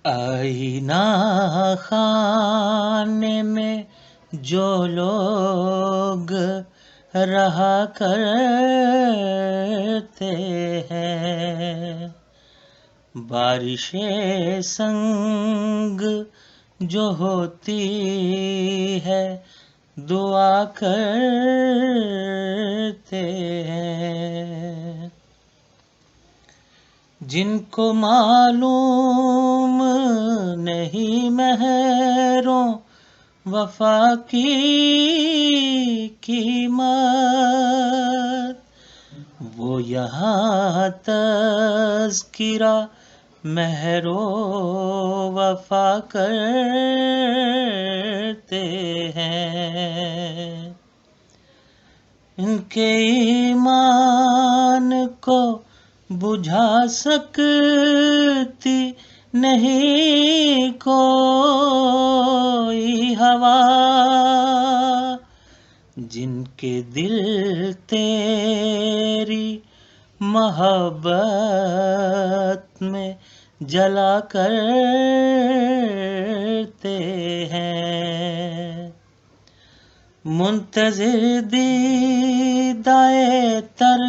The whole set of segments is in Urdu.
آئینہ خانے میں جو لوگ رہا کرتے ہیں، بارش سنگ جو ہوتی ہے دعا کرتے ہیں، جن کو معلوم نہیں مہروں وفا کی قیمت، وہ یہاں تذکرہ مہر و وفا کرتے ہیں، ان کے ایمان کو بجھا سکتی نہیں کوئی ہوا، جن کے دل تیری محبت میں جلا کرتے ہیں، منتظر دیدائے تر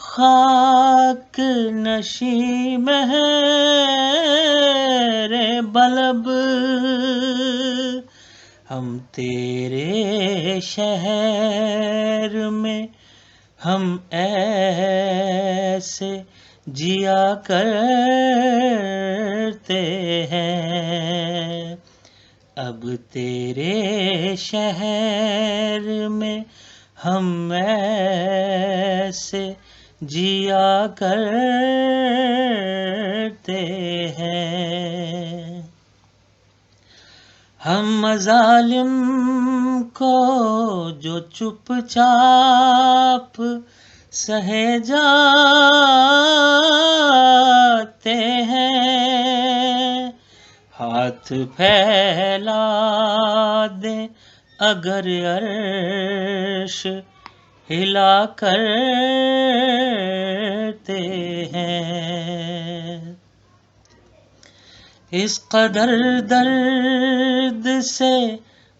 خاک نشیں مہر بلب، ہم تیرے شہر میں ہم ایسے جیا کرتے ہیں، اب تیرے شہر میں ہم ایسے جیا کرتے ہیں، ہم مظالم کو جو چپ چاپ سہے جاتے ہیں، ہاتھ پھیلا دیں اگر عرش ہلا کرتے ہیں، اس قدر درد سے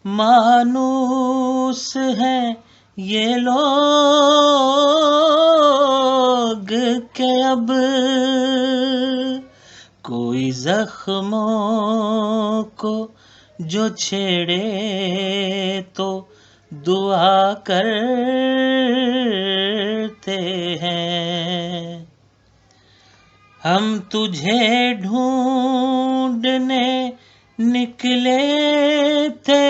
مانوس ہیں یہ لوگ کہ اب کوئی زخموں کو جو چھیڑے تو دعا کرتے ہیں، ہم تجھے ڈھونڈنے نکلے تھے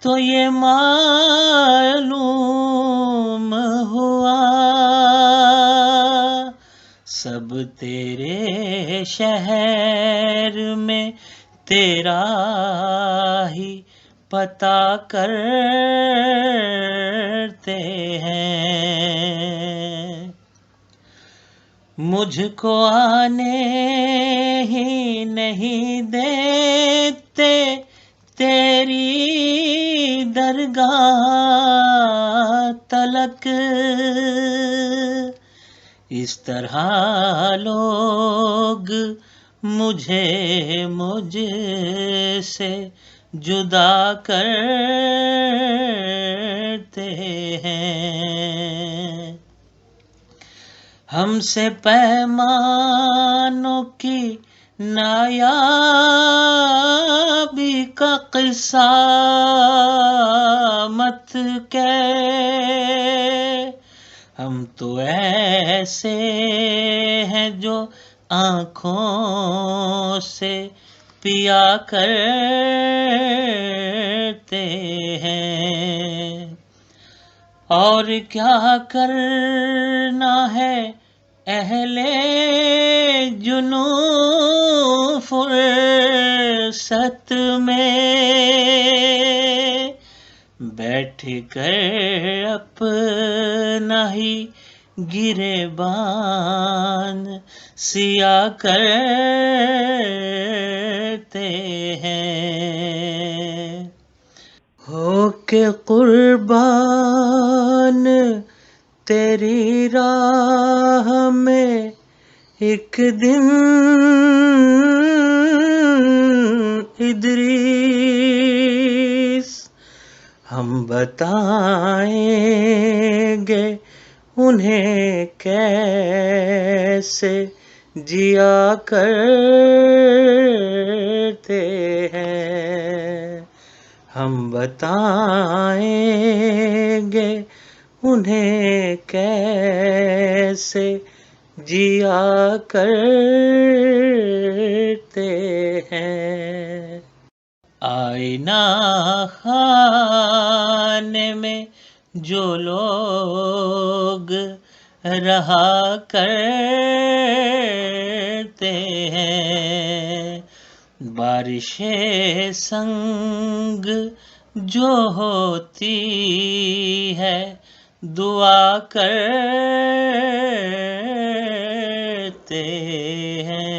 تو یہ معلوم ہوا سب تیرے شہر میں تیرا ہی پتا کرتے ہیں، مجھ کو آنے ہی نہیں دیتے تیری درگاہ تلک، اس طرح لوگ مجھ سے جدا کرتے ہیں، ہم سے پیمانوں کی نایابی کا قصہ مت کہہ، ہم تو ایسے ہیں جو آنکھوں سے پیا کرتے ہیں، اور کیا کرنا ہے اہل جنوں فرصت میں، بیٹھ کر اپنا ہی گریبان سیاہ کرتے ہیں، ہو کے قربان تیری راہ میں ایک دن ہم بتائیں گے انہیں کیسے جیا کرتے ہیں، ہم بتائیں گے انہیں کیسے جیا کرتے ہیں۔ آئینہ خانے میں جو لوگ رہا کرتے ہیں، بارش سنگ جو ہوتی ہے دعا کرتے ہیں۔